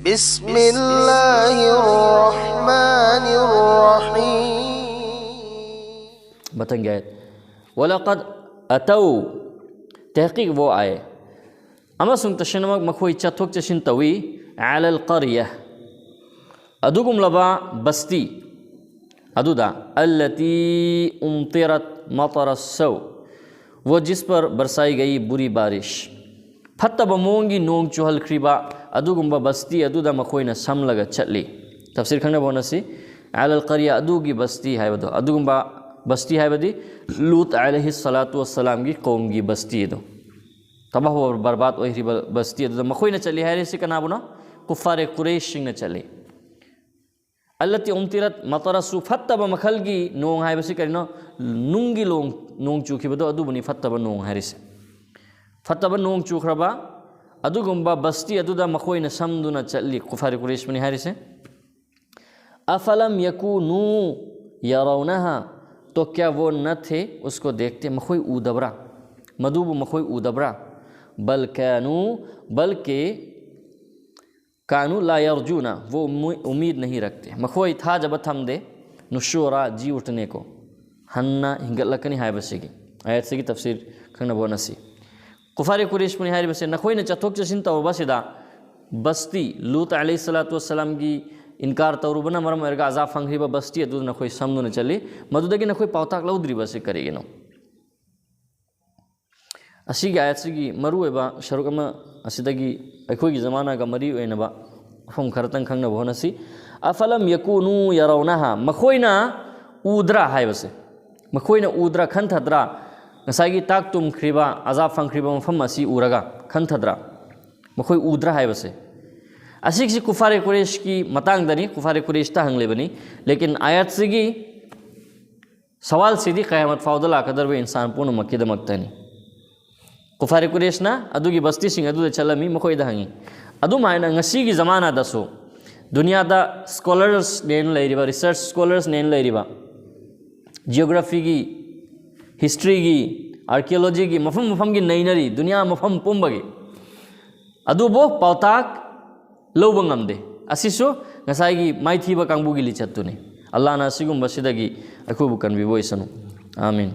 بسم الله الرحمن الرحيم. بتنگے وَلَقَدْ أَتَوْا تحقیق وہ آئے اما سنگ تشنمک مکھوئی چتھوک چشن توی علی القریہ ادوگم لبا بستی ادودا التی امطرت مطر السو وہ جس پر برسائی گئی بری بارش فتب مونگی نونگ چوہل کھریبا ادوگم با بستی ادودا مکھوئینا سم لگا چلی تفسیر کھنگا بونا سی علی القریہ ادوگی بستی ہے بدو ادوگم با بستی ہے بدی لوط علیہ السلام کی قوم کی بستی دو تباہ و برباد وہی بستی دو مخوئی نہ چلی ہے ریسی کا نابونا کفار قریش نہ چلی اللتی امطرت مطرسو فتب مکھلگی نونگ ہے بسی کرنا نونگی نونگ چوکی بدو ادو بنی فتب نونگ ہے ریسی فتب نونگ چوک ربا ادو گمبا بستی ادو دا مخوئی نہ سمدو نہ چلی کفار قریش بنی ہے ریسی افلم یکونو یرونہا تو کیا وہ نہ تھے اس کو دیکھتے مخوئی اودبرا مدوب مخوئی اودبرا بلکہ کانو لا یرجونا وہ امید نہیں رکھتے مخوئی تھا جب تھم دے نشورا جی اٹھنے کو ہننا ہنگل لکنی ہائے بسے گی آیت سے کی تفسیر کھنگنا بو نسی کفار قریش منی ہائے بسے نخوئی نے چتھوک چسن تو بس دا بستی لوط علیہ السلام کی انکار توروبنا مرم ارگا عذاب فنگری با بستی ادو نخوئی سمدو نہ چلی مدودگی نخوئی پاوتاک لودری بسے کرے گی نو اسی کی آیت سے کی مرو با شروع اسیدگی اکھوئی کی زمانہ کا مری ہوئے نبا فم کھرتن کھنگ نبو نسی افلم یکونو یرونہا مخوئی نا اودرا ہے بسے مخوئی نا اودرا کھن تھدرا نسائی تاک تم کھریبا عذاب فنگ کھریبا مفم اسی اورگا کھن تھدرا مخوئی اودرا ہے بسے اسی کسی کفار قریش کی متانگ دنی کفار قریش تا ہنگلے بنی لیکن آیت سے کی سوال سیدھی قیامت فاودلا قدر وہ انسان پونو مکی دمکتا نہیں کفار قریش نا ادو کی بستی سنگ ادو دے چلمی مخوئی دا ہنگی ادو مائنا نسی کی زمانہ دسو دنیا دا سکولرز نین لئی ریبا ریسرچ سکولرز نین لئی ریبا جیوگرافی کی ہسٹری کی آرکیولوجی کی مفہم کی نئی نری دنیا مفہم پومبگی ادو بو پاوتاک لو بنگم دے اسیسو نسائی کی مائی تھی با کانگبو گی لی چتو نے اللہ ناسیگم بسیدگی اکھو بکن بھی وہ اسنو آمین